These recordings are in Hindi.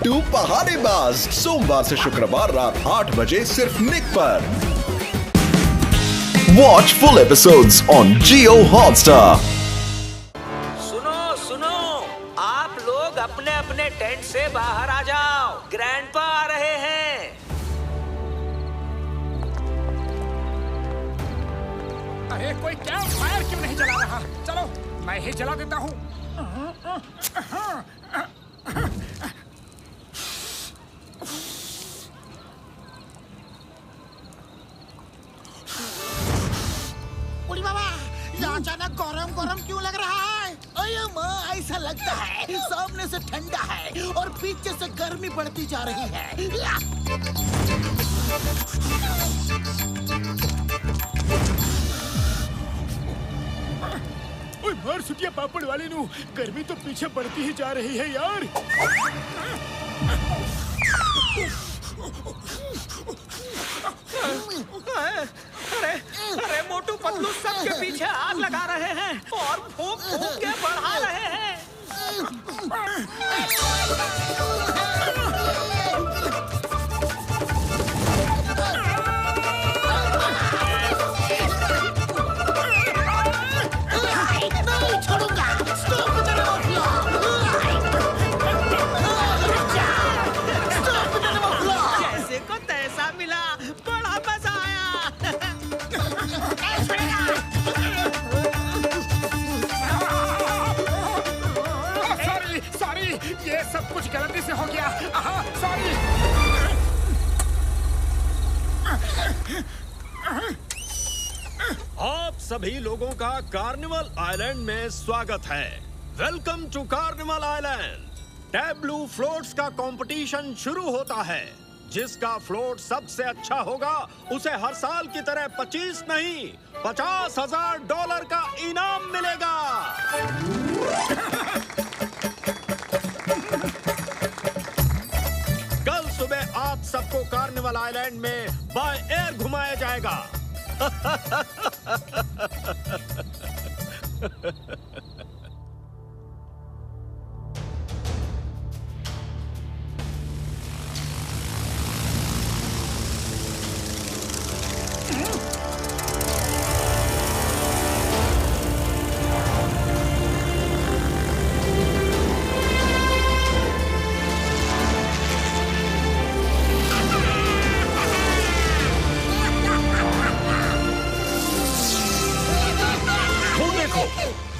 बिट्टू पहाड़ीबाज, सोमवार से शुक्रवार रात 8 बजे सिर्फ निक पर। Watch full episodes on Jio Hotstar. सुनो सुनो, आप लोग अपने अपने टेंट से बाहर आ जाओ, ग्रैंडपा आ रहे हैं। अरे कोई कैंप फायर क्यों नहीं जला रहा? चलो मैं ही जला देता हूँ। उड़ी बाबा, यहाँ अचानक गरम गरम क्यों लग रहा है? अरे माँ, ऐसा लगता है सामने से ठंडा है और पीछे से गर्मी बढ़ती जा रही है। ओए मार सुटिया पापड़ वाले नू, गर्मी तो पीछे बढ़ती ही जा रही है यार। अरे अरे मोटू पतलू सबके पीछे आग लगा रहे हैं और फूंक फूंक के बढ़ा रहे हैं। नहीं छोड़ूंगा। Stop the mafia. Stop the mafia. जैसे को तैसा मिला, बड़ा मजा आया। सॉरी सॉरी, ये सब कुछ गलती से हो गया। सॉरी। आप सभी लोगों का कार्निवल आइलैंड में स्वागत है। Welcome to carnival island. Tableau floats का कंपटीशन शुरू होता है। जिसका फ्लोट सबसे अच्छा होगा उसे हर साल की तरह 25 नहीं, $50,000 का इनाम मिलेगा। कल सुबह आप सबको कार्निवल आइलैंड में बाय एयर घुमाया जाएगा।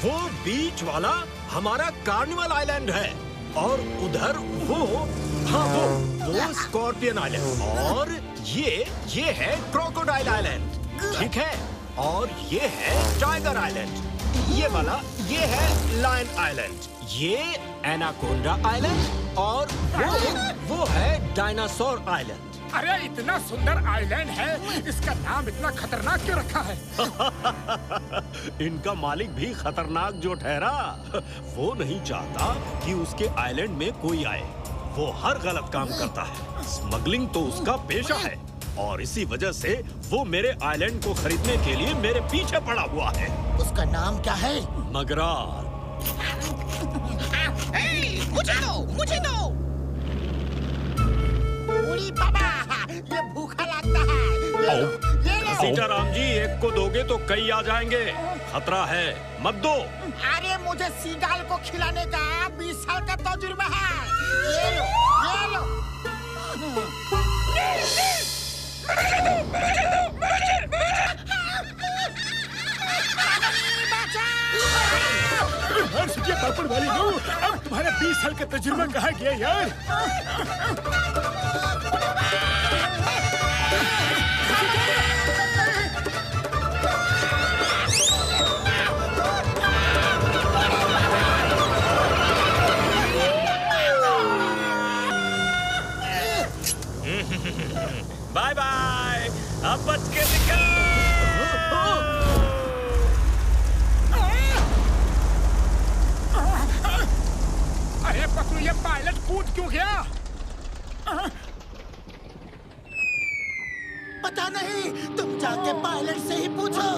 वो बीच वाला हमारा कार्निवल आइलैंड है और उधर वो स्कॉर्पियन आइलैंड और ये है क्रोकोडाइल आइलैंड, ठीक है? और ये है टाइगर आइलैंड, ये वाला ये है लायन आइलैंड, ये एनाकोंडा आइलैंड और वो है डायनासोर आइलैंड। अरे इतना सुंदर आइलैंड है, इसका नाम इतना खतरनाक क्यों रखा है? इनका मालिक भी खतरनाक जो ठहरा, वो नहीं चाहता कि उसके आइलैंड में कोई आए। वो हर गलत काम करता है। स्मगलिंग तो उसका पेशा है और इसी वजह से वो मेरे आइलैंड को खरीदने के लिए मेरे पीछे पड़ा हुआ है। उसका नाम क्या है? मगरार। मुझे दो। उड़ी बाबा, ये भूखा लगता है। ये लो। सीताराम जी, एक को दोगे तो कई आ जाएंगे। खतरा है, मत दो। अरे मुझे सीगाल को खिलाने का 20 साल का तजुर्बा है। ये लो, ये लो। हर सुटिया पापड़ वाली नू, अब तुम्हारा 20 साल का तजुर्बा कहाँ गया यार? बाय बाय, अब बच के निकल। अरे पतलू, ये पायलट कूद क्यों गया? पता नहीं, तुम जाके पायलट से ही पूछो।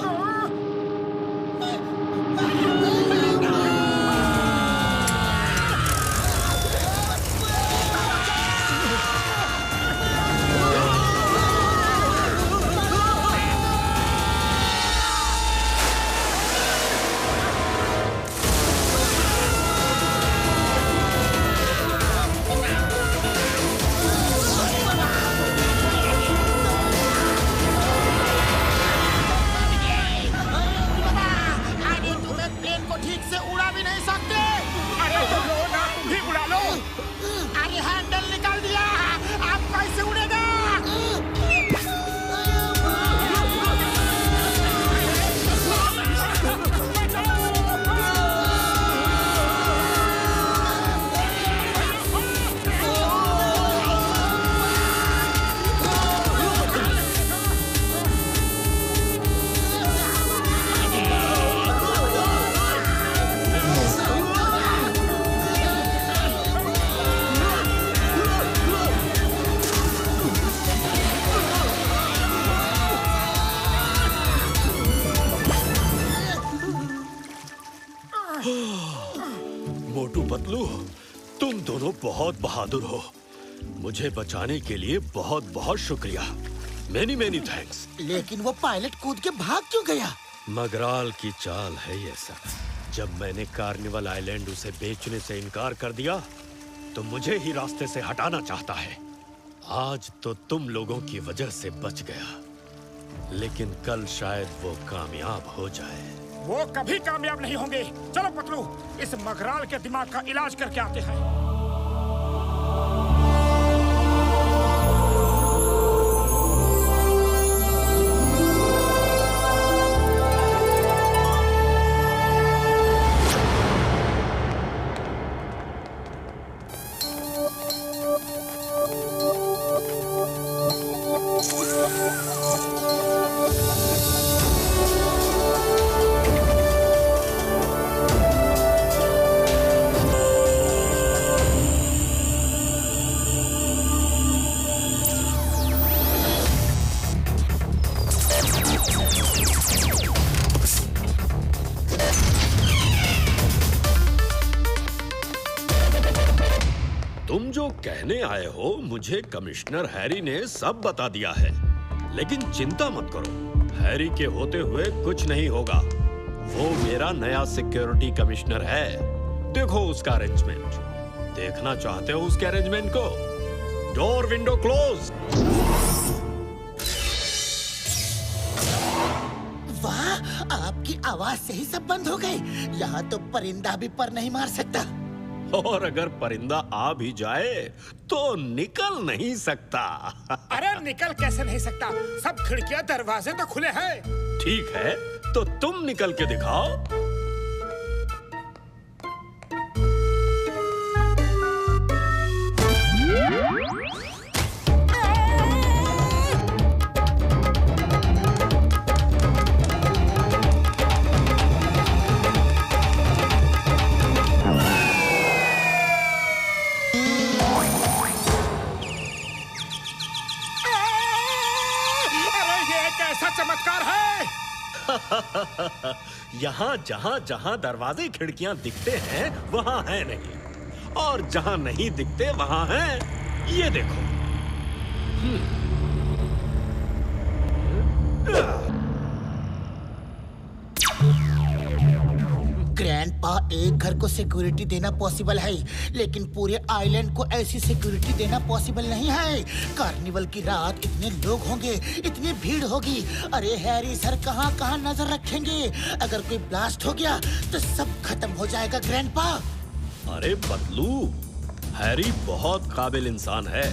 तो बहुत बहादुर हो। मुझे बचाने के लिए बहुत बहुत शुक्रिया। Many many thanks. लेकिन वो पायलट कूद के भाग क्यों गया? मगराल की चाल है ये सब। जब मैंने कार्निवल आइलैंड उसे बेचने से इनकार कर दिया तो मुझे ही रास्ते से हटाना चाहता है। आज तो तुम लोगों की वजह से बच गया, लेकिन कल शायद वो कामयाब हो जाए। वो कभी कामयाब नहीं होंगे। चलो पतलू, इस मगराल के दिमाग का इलाज करके आते हैं। तुम जो कहने आए हो मुझे कमिश्नर हैरी ने सब बता दिया है, लेकिन चिंता मत करो, हैरी के होते हुए कुछ नहीं होगा। वो मेरा नया सिक्योरिटी कमिश्नर है। देखो उसका अरेंजमेंट। देखना चाहते हो उसके अरेंजमेंट को? Door window close. वाह, आपकी आवाज से ही सब बंद हो गए। यहाँ तो परिंदा भी पर नहीं मार सकता। और अगर परिंदा आ भी जाए तो निकल नहीं सकता। अरे निकल कैसे नहीं सकता? सब खिड़कियां दरवाजे तो खुले हैं। ठीक है, तो तुम निकल के दिखाओ। चमत्कार है। यहाँ जहाँ जहाँ दरवाजे खिड़कियाँ दिखते हैं वहाँ है नहीं, और जहाँ नहीं दिखते वहाँ है। ये देखो। ग्रैंडपा, एक घर को सिक्योरिटी देना पॉसिबल है, लेकिन पूरे आइलैंड को ऐसी सिक्योरिटी देना पॉसिबल नहीं है। कार्निवल की रात इतने लोग होंगे, इतनी भीड़ होगी। अरे हैरी सर कहाँ कहाँ नजर रखेंगे? अगर कोई ब्लास्ट हो गया तो सब खत्म हो जाएगा ग्रैंडपा। अरे पतलू, हैरी बहुत काबिल इंसान है।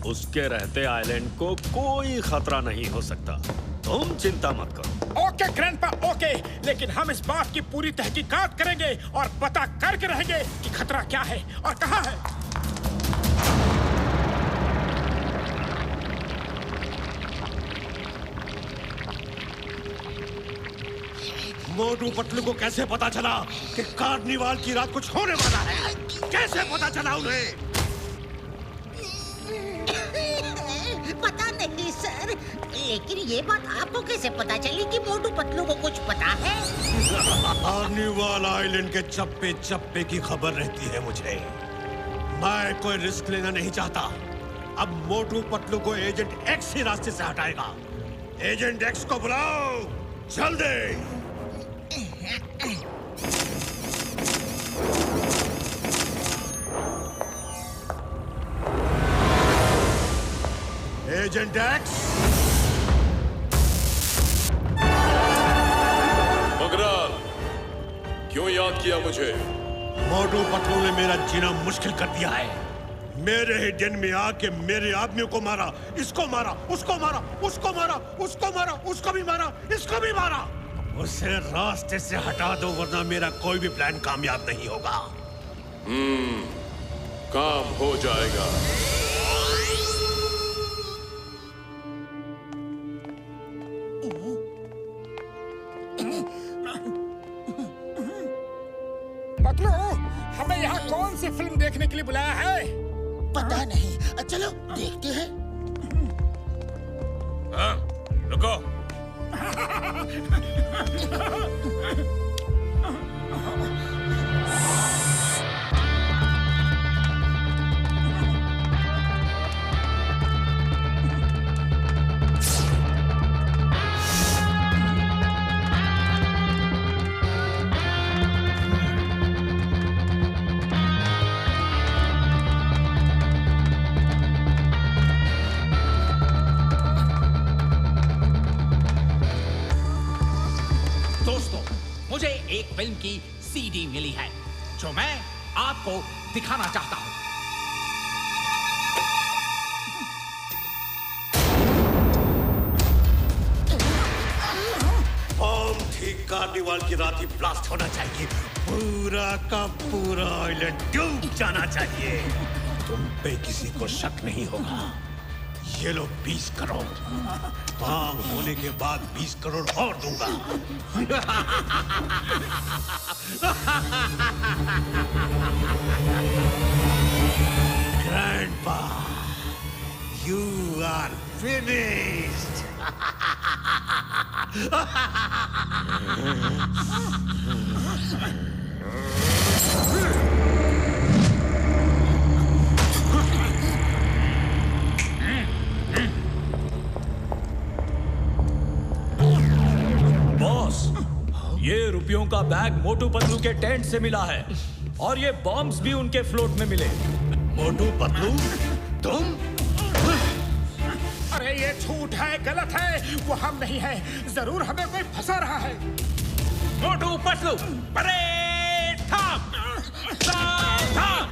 उसके रहते आइलैंड को कोई खतरा नहीं हो सकता। तुम चिंता मत करो। ओके ग्रैंडपा, ओके, लेकिन हम इस बात की पूरी तहकीकात करेंगे और पता करके रहेंगे कि खतरा क्या है और कहाँ है। मोटू पतलू को कैसे पता चला कि कार्निवाल की रात कुछ होने वाला है? कैसे पता चला उन्हें? पता नहीं सर, लेकिन ये बात आपको कैसे पता चली कि मोटू पतलू को कुछ पता है? कार्निवाल आइलैंड के चप्पे चप्पे की खबर रहती है मुझे। मैं कोई रिस्क लेना नहीं चाहता। अब मोटू पतलू को एजेंट एक्स ही रास्ते से हटाएगा। एजेंट एक्स को बुलाओ जल्दी। Agent x. मगराल, क्यों याद किया मुझे? मोटू पतलू ने मेरा जीना मुश्किल कर दिया है। मेरे ही दिन में आके मेरे आदमियों को मारा, इसको मारा, उसको मारा, उसको मारा, उसको मारा, उसको भी मारा, इसको भी मारा। उसे रास्ते से हटा दो वरना मेरा कोई भी प्लान कामयाब नहीं होगा। काम हो जाएगा। पतलू, हमें यहाँ कौन सी फिल्म देखने के लिए बुलाया है? पता नहीं, चलो देखते हैं। हाँ, रुको। फिल्म की सीडी मिली है, जो मैं आपको दिखाना चाहता हूँ। बॉम्ब ठीक कार्निवाल की रात ही ब्लास्ट होना चाहिए। पूरा का पूरा आइलैंड डूब जाना चाहिए। तुम पे किसी को शक नहीं होगा। ये लो 20 करोड़। काम होने के बाद 20 करोड़ और दूंगा। Grandpa, you are finished. Boss, ये रुपयों का बैग मोटू पतलू के टेंट से मिला है और ये बॉम्ब्स भी उनके फ्लोट में मिले। मोटू पतलू, तुम? अरे ये झूठ है, गलत है, वो हम नहीं है। जरूर हमें कोई फंसा रहा है। मोटू पतलू, परेड थाम, सावधान,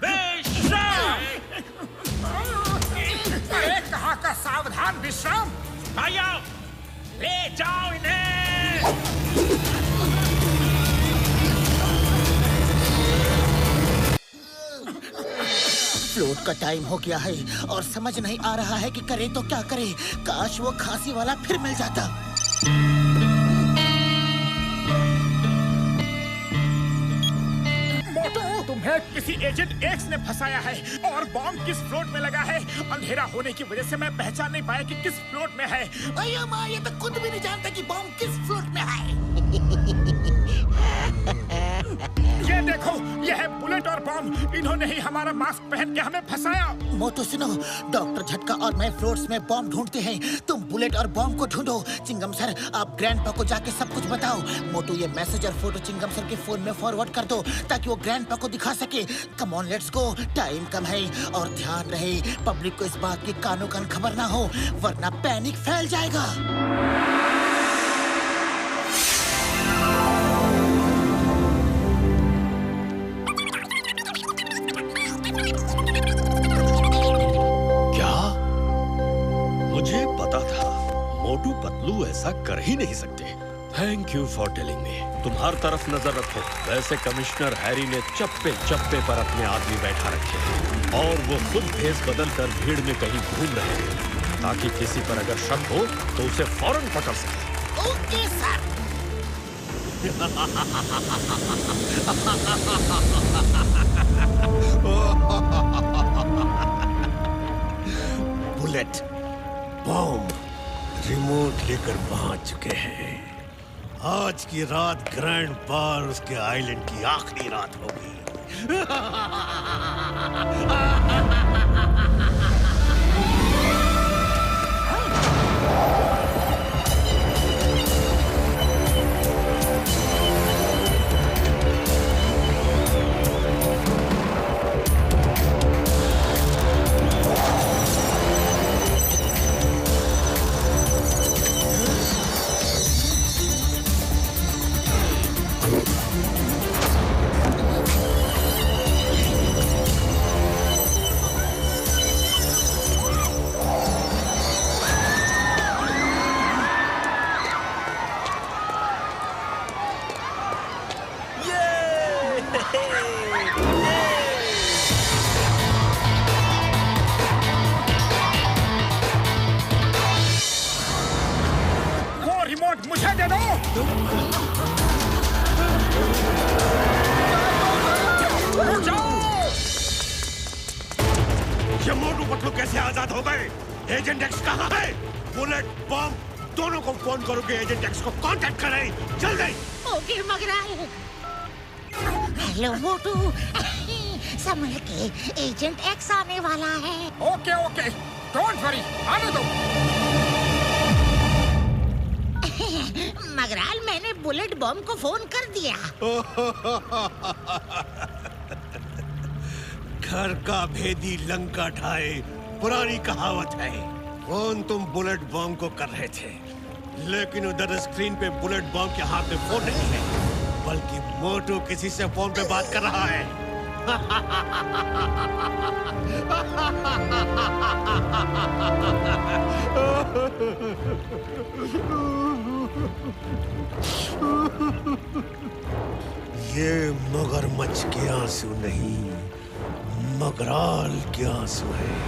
विश्राम। अरे कहाँ का सावधान विश्राम? भाइयों, ले जाओ इन्हें। फ्लोट का टाइम हो गया है और समझ नहीं आ रहा है कि करे तो क्या करे। काश वो खांसी वाला फिर मिल जाता। मोटू, तुम्हें किसी एजेंट एक्स ने फंसाया है और बॉम्ब किस फ्लोट में लगा है। अंधेरा होने की वजह से मैं पहचान नहीं पाया कि किस फ्लोट में है। अय्या माँ, ये तो खुद भी नहीं जानता कि बॉम्ब किस फ्लोट में है। ये देखो, ये है बुलेट और बॉम्ब। इन्होंने ही हमारा मास्क पहन के हमें फंसाया। मोटू सुनो, डॉक्टर झटका और मैं फ्लोट्स में बॉम्ब ढूंढते हैं। तुम बुलेट और बॉम्ब को ढूंढो। चिंगम सर, आप ग्रैंडपा को जाके सब कुछ बताओ। मोटू, ये मैसेज और फोटो चिंगम सर के फोन में फॉरवर्ड कर दो ताकि वो ग्रैंडपा को दिखा सके। Come on, let's go. Time कम है और ध्यान रहे पब्लिक को इस बात की कानो कान खबर ना हो, वरना पैनिक फैल जाएगा। मोटू पतलू ऐसा कर ही नहीं सकते। Thank you for telling me. तुम हर तरफ नजर रखो। वैसे कमिश्नर हैरी ने चप्पे चप्पे पर अपने आदमी बैठा रखे हैं और वो खुद भेस बदल कर भीड़ में कहीं घूम रहे हैं ताकि किसी पर अगर शक हो तो उसे फौरन पकड़ सके। Okay sir. Bullet, bomb, remote लेकर पहुंच चुके हैं। आज की रात ग्रैंडपा और उसके आइलैंड की आखिरी रात होगी। मुझे दे दो। ये मोटू पतलू कैसे आजाद हो गए? एजेंट एक्स कहाँ है? बुलेट, बॉम्ब दोनों को फोन करो कि एजेंट एक्स को कांटेक्ट करें जल्दी। ओके मगराल। हेलो मोटू, संभल के, एजेंट एक्स आने वाला है। ओके ओके, डोंट वरी, आने दो। मगराल, मैंने बुलेट बॉम्ब को फोन कर दिया। घर का भेदी लंका ढाए, पुरानी कहावत है। फोन तुम बुलेट बॉम्ब को कर रहे थे, लेकिन उधर स्क्रीन पे बुलेट बॉम्ब के हाथ में फोन नहीं है। बल्कि मोटू किसी से फोन पे बात कर रहा है। ये मगरमच्छ के आंसू नहीं, मगराल के आंसू है।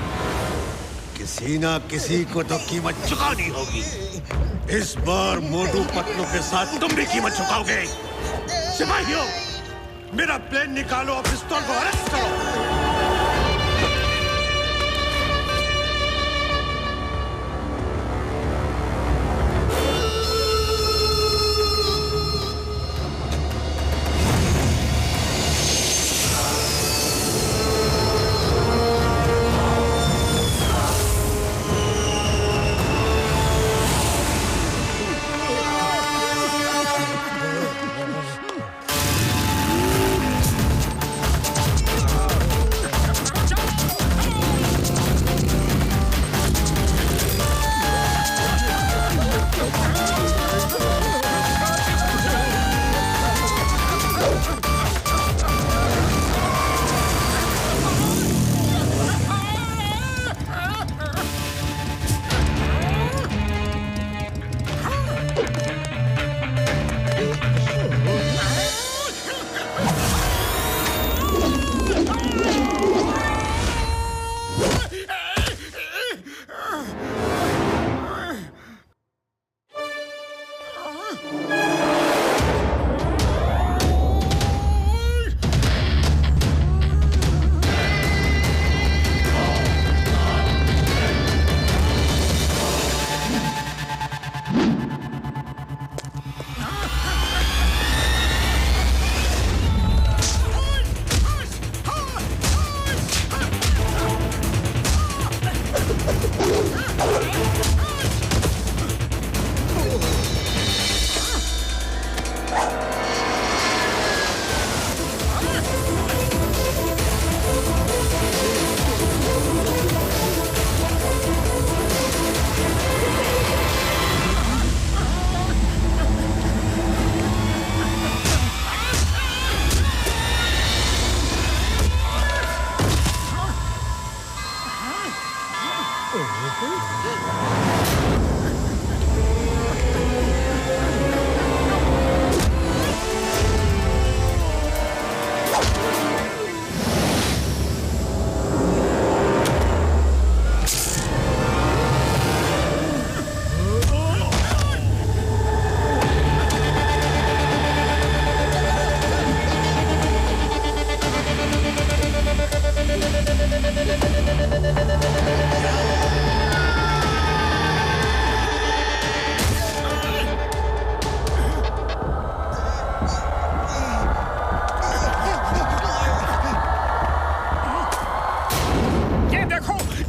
किसी ना किसी को तो कीमत चुकानी होगी। इस बार मोटू पतलू के साथ तुम भी कीमत चुकाओगे। सिपाहियों, मेरा प्लेन निकालो और पिस्तौल को अरेस्ट करो।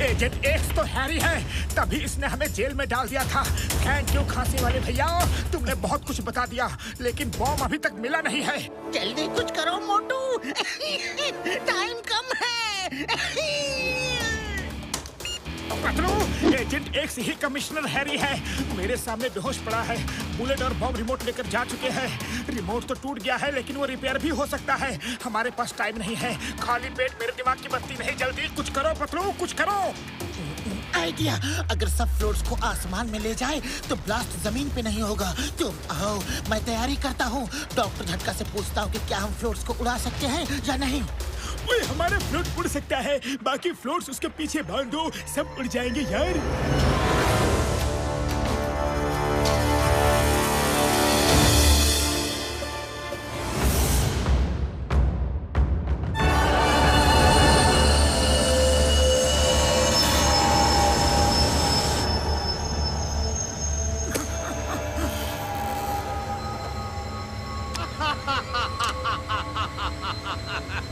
एजेंट एक्स तो हैरी है, तभी इसने हमें जेल में डाल दिया था। थैंक यू खांसी वाले भैया, तुमने बहुत कुछ बता दिया, लेकिन बॉम्ब अभी तक मिला नहीं है। जल्दी कुछ करो मोटू, टाइम कम है। पतलू, एजेंट एक्स ही कमिश्नर हैरी है, मेरे सामने बेहोश पड़ा है। बुलेट और बॉम्ब रिमोट लेकर जा चुके हैं। रिमोट तो टूट गया है, लेकिन वो रिपेयर भी हो सकता है। हमारे पास टाइम नहीं है, खाली पेट मेरे दिमाग की बत्ती नहीं। जल्दी कुछ करो पतलू, कुछ करो। आइडिया, अगर सब फ्लोर्स को आसमान में ले जाए तो ब्लास्ट जमीन पे नहीं होगा। तुम आओ, मैं तैयारी करता हूँ। डॉक्टर झटका से पूछता हूँ कि क्या हम फ्लोर्स को उड़ा सकते हैं या नहीं। ओए, हमारा फ्लोट उड़ सकता है, बाकी फ्लोट्स उसके पीछे बांध दो, सब उड़ जाएंगे यार।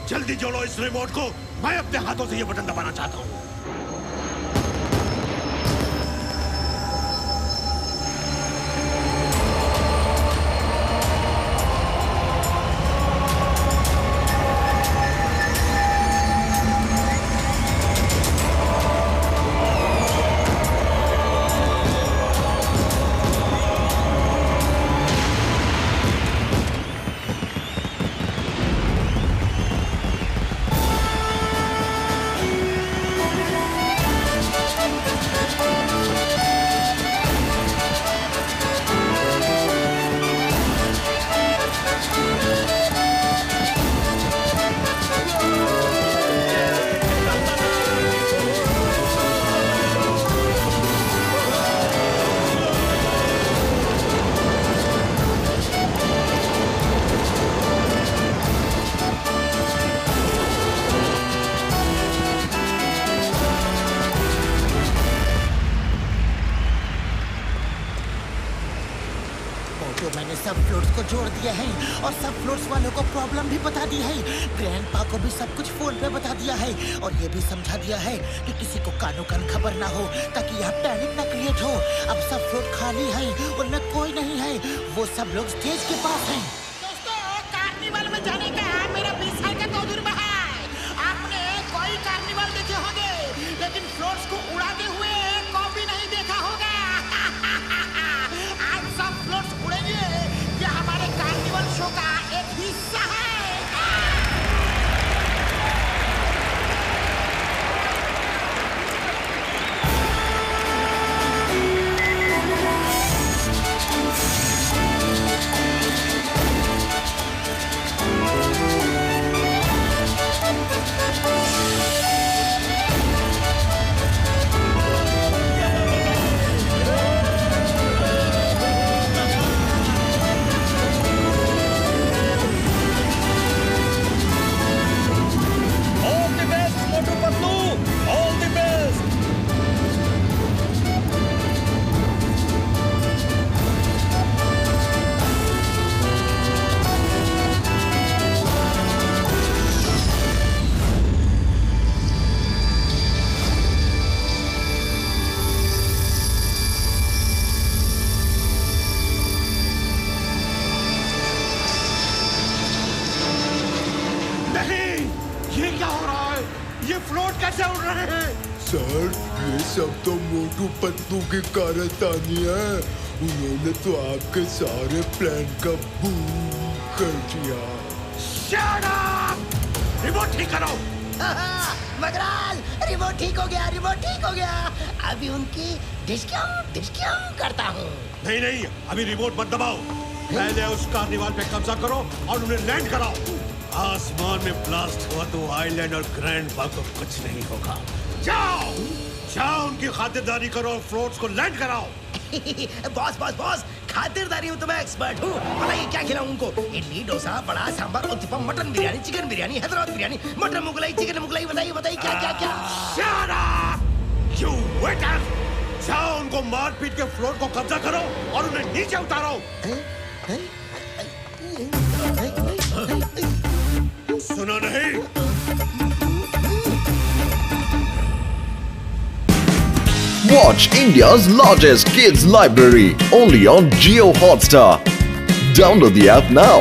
जल्दी जोड़ो इस रिमोट को, मैं अपने हाथों से ये बटन दबाना चाहता हूँ। को जोड़ दिया है और सब फ्लोर्स वालों को प्रॉब्लम भी बता दी है। ग्रैंडपा को भी सब कुछ फोन पे बता दिया है और ये भी समझा दिया है कि किसी को कानो कान खबर ना हो ताकि यहाँ पैनिक ना क्रिएट हो। अब सब फ्लोट खाली है, उनमें कोई नहीं है, वो सब लोग स्टेज के पास हैं। दोस्तों, कार्निवल में जाने का मेरा 20 साल का तजुर्बा है। आपने कोई कार्निवल देखे होंगे, लेकिन फ्लोट्स को उड़ाते हुए कभी नहीं देखा होगा। आज सब फ्लोट्स उड़ेंगे, ये हमारे कार्निवल शो का एक हिस्सा है। सर, ये सब तो मोटू पतलू की कारस्तानी है। उन्होंने तो आपके सारे प्लान का बूम कर दिया। Shut up! रिमोट ठीक करो। मगराल, रिमोट ठीक हो गया, रिमोट ठीक हो गया। अभी उनकी डिस्क्यां करता हूँ। नहीं, अभी रिमोट मत दबाओ। पहले उस कार्निवाल पे कब्जा करो और उन्हें लैंड कराओ। आसमान में ब्लास्ट हुआ तो आइलैंड और ग्रैंडपा को कुछ नहीं होगा। जाओ उनकी खातिरदारी करो और फ्लोट्स को लैंड कराओ। बॉस, खातिरदारी में तो मैं एक्सपर्ट हूँ। बताइए क्या खिलाऊं उनको? इडली, डोसा, बड़ा, सांभर, उत्तपम, मटन बिरयानी, चिकन बिरयानी, हैदराबाद बिरयानी, मटर मुगलाई, चिकन मुगलाई। बताइए क्या? Shut up! You waiter! जाओ उनको मार पीट के फ्लोट को कब्जा करो और उन्हें नीचे उतारो। सुना नहीं? Watch India's largest kids library only on Jio Hotstar. Download the app now.